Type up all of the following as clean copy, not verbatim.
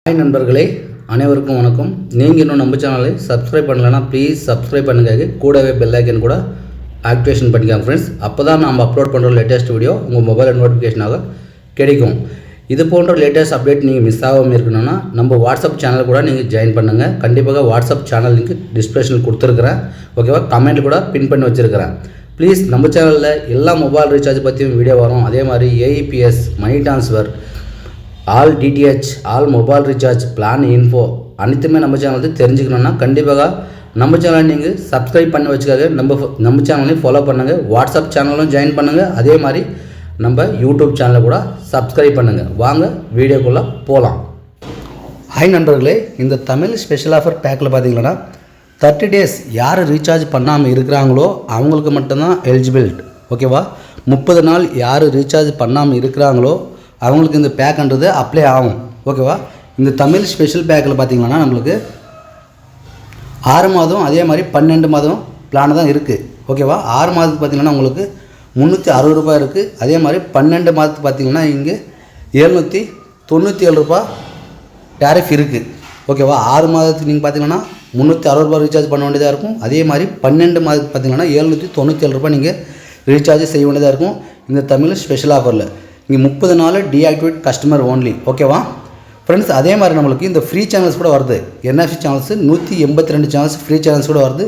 Hi நண்பர்களே, அனைவருக்கும் வணக்கம். நீங்கள் இன்னும் நம்ம சேனலை சப்ஸ்கிரைப் பண்ணலைன்னா ப்ளீஸ் சப்ஸ்கிரைப் பண்ணுங்க. கூடவே பெல் ஐக்கன் கூட ஆக்டிவேஷன் பண்ணிக்காங்க ஃப்ரெண்ட்ஸ். அப்போ தான் நம்ம அப்லோட் பண்ணுற லேட்டஸ்ட் வீடியோ உங்கள் மொபைலில் நோட்டிஃபிகேஷனாக கிடைக்கும். இது போன்ற லேட்டஸ்ட் அப்டேட் நீங்கள் மிஸ் ஆகாமல் இருக்கணும்னா நம்ம வாட்ஸ்அப் சேனல் கூட நீங்கள் ஜாயின் பண்ணுங்கள். கண்டிப்பாக வாட்ஸ்அப் சேனல் லிங்க் டிஸ்கிரிப்ஷனில் கொடுத்துருக்குறேன். ஓகேவா, கமெண்ட் கூட பின் பண்ணி வச்சுருக்கிறேன். ப்ளீஸ் நம்ம சேனலில் எல்லா மொபைல் ரீசார்ஜ் பற்றியும் வீடியோ வரும். அதே மாதிரி AEPS, money transfer, all DTH, all mobile recharge, plan info அனைத்துமே நம்ம சேனலுக்கு தெரிஞ்சுக்கணுன்னா கண்டிப்பாக நம்ம சேனலை நீங்கள் சப்ஸ்கிரைப் பண்ணி வச்சுக்காக நம்ம சேனலையும் ஃபாலோ பண்ணுங்கள். வாட்ஸ்அப் சேனலும் ஜாயின் பண்ணுங்கள். அதே மாதிரி நம்ம யூடியூப் சேனலை கூட சப்ஸ்கிரைப் பண்ணுங்கள். வாங்க வீடியோக்குள்ளே போகலாம். ஹாய் நண்பர்களே, இந்த தமிழ் ஸ்பெஷல் ஆஃபர் பேக்கில் பார்த்தீங்கன்னா 30 days யார் ரீசார்ஜ் பண்ணாமல் இருக்கிறாங்களோ அவங்களுக்கு மட்டும்தான் எலிஜிபிள். ஓகேவா, 30 நாள் யார் ரீசார்ஜ் பண்ணாமல் இருக்கிறாங்களோ அவங்களுக்கு இந்த பேக்குன்றது அப்ளை ஆகும். ஓகேவா, இந்த தமிழ் ஸ்பெஷல் பேக்கில் பார்த்திங்கன்னா நம்மளுக்கு 6 மாதம் அதே மாதிரி 12 மாதம் பிளான் தான் இருக்குது. ஓகேவா, 6 மாதத்துக்கு பார்த்திங்கன்னா உங்களுக்கு 360 ரூபாய் இருக்குது. அதே மாதிரி 12 மாதத்துக்கு பார்த்திங்கன்னா இங்கே 797 ரூபாய் டேரிஃப் இருக்குது. ஓகேவா, 6 மாதத்துக்கு நீங்கள் பார்த்திங்கன்னா 360 ரூபாய் ரீசார்ஜ் பண்ண வேண்டியதாக இருக்கும். அதே மாதிரி 12 மாதத்துக்கு பார்த்திங்கன்னா 797 ரூபாய் நீங்கள் ரீசார்ஜ் செய்ய வேண்டியதாக இருக்கும் இந்த தமிழ் ஸ்பெஷல் ஆஃபரில். இங்கே 30 நாள் டீஆக்டிவேட் கஸ்டமர் ஓன்லி. ஓகேவா ஃப்ரெண்ட்ஸ், அதே மாதிரி நம்மளுக்கு இந்த ஃப்ரீ சேனல்ஸ் கூட வருது. NFC channels 182 channels free channels கூட வருது.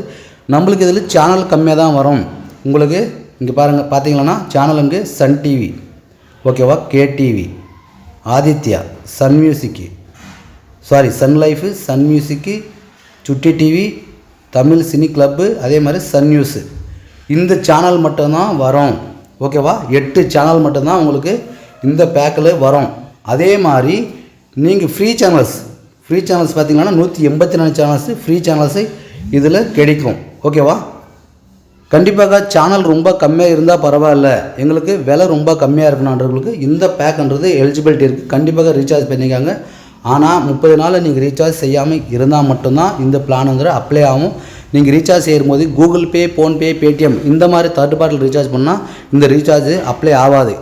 நம்மளுக்கு இதில் சேனல் கம்மியாக தான் வரும். உங்களுக்கு இங்கே பார்த்தீங்கன்னா சேனல் இங்கே சன் டிவி, ஓகேவா, கேடிவி, ஆதித்யா, சன் மியூசிக்கு, சன் லைஃபு, சன் மியூசிக்கு, சுட்டி டிவி, தமிழ் சினி கிளப்பு, அதே மாதிரி சன் நியூஸு, இந்த சேனல் மட்டும்தான் வரும். ஓகேவா, 8 சேனல் மட்டும்தான் உங்களுக்கு இந்த பேக்கில் வரும். அதே மாதிரி நீங்கள் ஃப்ரீ சேனல்ஸ் பார்த்தீங்கன்னா 184 சேனல்ஸு ஃப்ரீ சேனல்ஸு இதில் கிடைக்கும். ஓகேவா, கண்டிப்பாக சேனல் ரொம்ப கம்மியாக இருந்தால் பரவாயில்ல, எங்களுக்கு விலை ரொம்ப கம்மியாக இருக்கணுன்றவங்களுக்கு இந்த பேக்குன்றது எலிஜிபிலிட்டி இருக்குது. கண்டிப்பாக ரீசார்ஜ் பண்ணிக்காங்க. ஆனால் 30 நாள் நீங்கள் ரீசார்ஜ் செய்யாமல் இருந்தால் மட்டும்தான் இந்த பிளானுங்கிற அப்ளை ஆகும். நீங்கள் ரீசார்ஜ் செய்யும்போது கூகுள் பே, ஃபோன்பே, பேடிஎம் இந்த மாதிரி தேர்ட் பார்ட்டியில் ரீசார்ஜ் பண்ணால் இந்த ரீசார்ஜ் அப்ளை ஆகாது.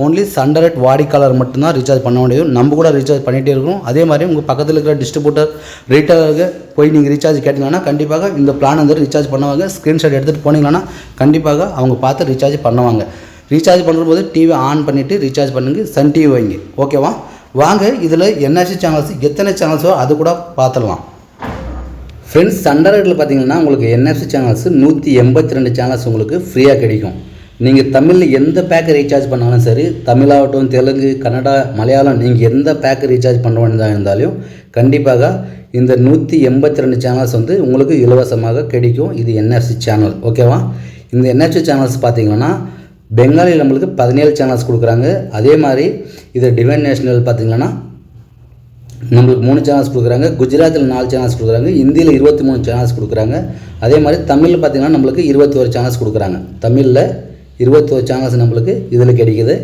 ஓன்லி சண்டரட் வாடிக்கையாளர் மட்டும்தான் ரீசார்ஜ் பண்ண வேண்டியது. நம்ம கூட ரீசார்ஜ் பண்ணிகிட்டே இருக்கணும். அதே மாதிரி உங்கள் பக்கத்தில் இருக்கிற டிஸ்ட்ரிபியூட்டர், ரீட்டைலருக்கு போய் நீங்கள் ரீசார்ஜ் கேட்டிங்கன்னா கண்டிப்பாக இந்த பிளான் வந்து ரீசார்ஜ் பண்ணுவாங்க. ஸ்க்ரீன்ஷாட் எடுத்துகிட்டு போனீங்கன்னா கண்டிப்பாக அவங்க பார்த்து ரீசார்ஜ் பண்ணுவாங்க. ரீசார்ஜ் பண்ணும்போது டிவி ஆன் பண்ணிவிட்டு ரீசார்ஜ் பண்ணுங்கள். சன் டிவி வைங்க. ஓகேவா, வாங்க இதில் என்எஃப்சி சேனல்ஸ் எத்தனை சேனல்ஸோ அது கூட பார்த்துடலாம். ஃப்ரெண்ட்ஸ், சண்டரேட்டில் பார்த்தீங்கன்னா உங்களுக்கு என்எஃப்சி சேனல்ஸ் 182 சேனல்ஸ் உங்களுக்கு ஃப்ரீயாக கிடைக்கும். நீங்கள் தமிழில் எந்த பேக்கை ரீசார்ஜ் பண்ணாலும் சரி, தமிழாகட்டும், தெலுங்கு, கன்னடா, மலையாளம், நீங்கள் எந்த பேக்கை ரீசார்ஜ் பண்ண வேண்டியதாக இருந்தாலும் கண்டிப்பாக இந்த 182 சேனல்ஸ் வந்து உங்களுக்கு இலவசமாக கிடைக்கும். இது என்எஃப்சி சேனல். ஓகேவா, இந்த என்எஃப்சி சேனல்ஸ் பார்த்தீங்கன்னா பெங்காலியில் நம்மளுக்கு 17 சேனல்ஸ் கொடுக்குறாங்க. அதே மாதிரி இது டிவைன் நேஷனல் பார்த்தீங்கன்னா நம்மளுக்கு 3 சேனல்ஸ் கொடுக்குறாங்க. குஜராத்தில் 4 சேனல்ஸ் கொடுக்குறாங்க. ஹிந்தியில் 23 சேனல்ஸ் கொடுக்குறாங்க. அதே மாதிரி தமிழில் பார்த்திங்கன்னா நம்மளுக்கு 21 சேனல்ஸ் கொடுக்குறாங்க. தமிழில் 21 சேனல்ஸ் நம்மளுக்கு இதில் கிடைக்கிது.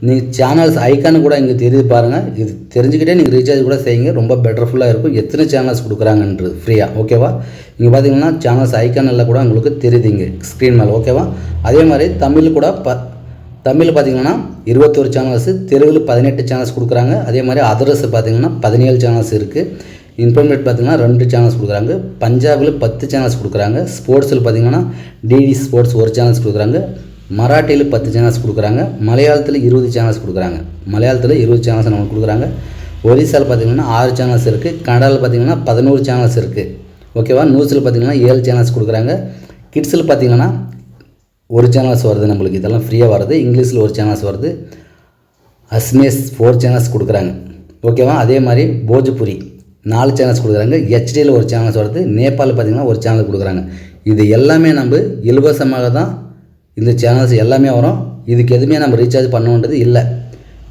நீங்கள் சேனல்ஸ் ஐக்கானு கூட இங்கே தெரியுது பாருங்கள். இது தெரிஞ்சுக்கிட்டே நீங்கள் ரீசார்ஜ் கூட செய்யுங்க. ரொம்ப பெட்டர்ஃபுல்லாக இருக்கும். எத்தனை சேனல்ஸ் கொடுக்குறாங்கன்றது ஃப்ரீயாக. ஓகேவா, இங்கே பார்த்தீங்கன்னா சேனல்ஸ் ஐக்கான் எல்லாம் கூட உங்களுக்கு தெரியுது இங்கே ஸ்க்ரீன் மேலே. ஓகேவா, அதே மாதிரி தமிழ் கூட தமிழ் பார்த்திங்கன்னா 21 சேனல்ஸு, தெலுங்கில் 18 சேனல்ஸ் கொடுக்குறாங்க. அதே மாதிரி அதர்ஸ் பார்த்திங்கன்னா 17 சேனல்ஸ் இருக்குது. இன்ஃபர்மேட் பார்த்திங்கன்னா 2 சேனல்ஸ் கொடுக்குறாங்க. பஞ்சாபில் 10 சேனல்ஸ் கொடுக்குறாங்க. ஸ்போர்ட்ஸில் பார்த்திங்கன்னா டிடி ஸ்போர்ட்ஸ் 1 சேனல்ஸ் கொடுக்குறாங்க. மராட்டியில் 10 சேனல்ஸ் கொடுக்குறாங்க. மலையாளத்தில் 20 சேனல்ஸ் கொடுக்குறாங்க. மலையாளத்தில் 20 சேனல்ஸ் நமக்கு கொடுக்குறாங்க. ஒரிசாவில் பார்த்திங்கன்னா 6 சேனல்ஸ் இருக்குது. கன்னடாவில் பார்த்திங்கன்னா 11 சேனல்ஸ் இருக்குது. ஓகேவா, நியூஸில் பார்த்திங்கன்னா 7 சேனல்ஸ் கொடுக்குறாங்க. கிட்ஸில் பார்த்திங்கன்னா 1 சேனல்ஸ் வருது நம்மளுக்கு. இதெல்லாம் ஃப்ரீயாக வருது. இங்கிலீஷில் 1 சேனல்ஸ் வருது. அஸ்மேஸ் 4 சேனல்ஸ் கொடுக்குறாங்க. ஓகேவா, அதே மாதிரி போஜ்புரி 4 சேனல்ஸ் கொடுக்குறாங்க. ஹெச்டியில் 1 சேனல்ஸ் வருது. நேபாளில் பார்த்திங்கன்னா 1 சேனல் கொடுக்குறாங்க. இது எல்லாமே நம்ம இலவசமாக தான் இந்த சேனல்ஸ் எல்லாமே வரும். இதுக்கு எதுவுமே நம்ம ரீசார்ஜ் பண்ண வேண்டியது இல்லை.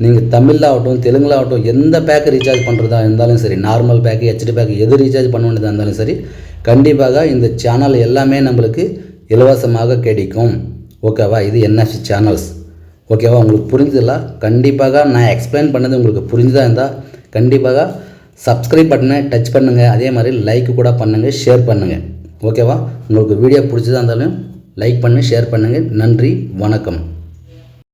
நீங்கள் தமிழாகட்டும், தெலுங்குலாகட்டும், எந்த பேக்கு ரீசார்ஜ் பண்ணுறதா இருந்தாலும் சரி, நார்மல் பேக்கு, ஹெச்டி பேக்கு, எது ரீசார்ஜ் பண்ண வேண்டியதாக இருந்தாலும் சரி, கண்டிப்பாக இந்த சேனல் எல்லாமே நம்மளுக்கு இலவசமாக கிடைக்கும். ஓகேவா, இது என்எஃப்சி சேனல்ஸ். ஓகேவா, உங்களுக்கு புரிஞ்சதில்ல, கண்டிப்பாக நான் எக்ஸ்பிளைன் பண்ணது உங்களுக்கு புரிஞ்சுதான் இருந்தால் கண்டிப்பாக சப்ஸ்கிரைப் பட்டனை டச் பண்ணுங்கள். அதே மாதிரி லைக் கூட பண்ணுங்கள், ஷேர் பண்ணுங்கள். ஓகேவா, உங்களுக்கு வீடியோ பிடிச்சதா இருந்தாலும் லைக் பண்ணி ஷேர் பண்ணுங்கள். நன்றி, வணக்கம்.